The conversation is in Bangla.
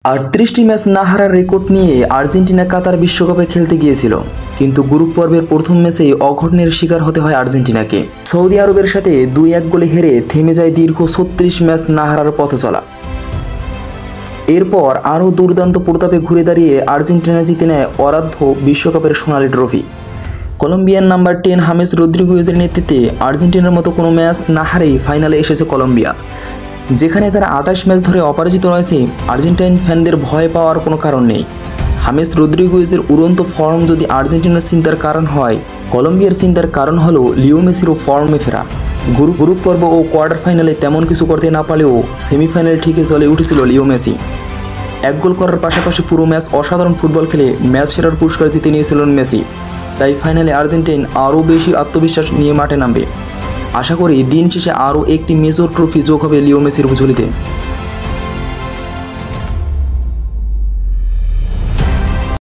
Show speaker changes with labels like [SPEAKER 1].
[SPEAKER 1] 38টি ম্যাচ না হারার রেকর্ড নিয়ে আর্জেন্টিনা কাতার বিশ্বকাপে খেলতে গিয়েছিল, কিন্তু গ্রুপ পর্বের প্রথম ম্যাচেই অঘটনের শিকার হতে হয় আর্জেন্টিনাকে। সৌদি আরবের সাথে 2-1 গোলে হেরে থেমে যায় দীর্ঘ 36 ম্যাচ না হারার পথ চলা। এরপর আরও দুর্দান্ত প্রতাপে ঘুরে দাঁড়িয়ে আর্জেন্টিনা জিতে নেয় অরাধ্য বিশ্বকাপের সোনালি ট্রফি। কলম্বিয়ান নাম্বার 10 হামেস রদ্রিগুয়েজের নেতৃত্বে আর্জেন্টিনার মতো কোনো ম্যাচ না হারেই ফাইনালে এসেছে কলম্বিয়া, যেখানে তারা 28 ম্যাচ ধরে অপরাজিত রয়েছে। আর্জেন্টাইন ফ্যানদের ভয় পাওয়ার কোনো কারণ নেই। হামেস রদ্রিগুয়েজের উড়ন্ত ফর্ম যদি আর্জেন্টিনার চিন্তার কারণ হয়, কলম্বিয়ার চিন্তার কারণ হলো লিও মেসিরও ফর্মে ফেরা। গ্রুপ পর্ব ও কোয়ার্টার ফাইনালে তেমন কিছু করতে না পারলেও সেমিফাইনাল ঠিকই চলে উঠেছিল লিও মেসি। 1 গোল করার পাশাপাশি পুরো ম্যাচ অসাধারণ ফুটবল খেলে ম্যাচ সেরার পুরস্কার জিতে নিয়েছিলেন মেসি। তাই ফাইনালে আর্জেন্টিনা আরও বেশি আত্মবিশ্বাস নিয়ে মাঠে নামবে। আশা করি দিন শেষে আরও একটি মেজর ট্রফি যোগ হবে লিও মেসির ঝুলিতে।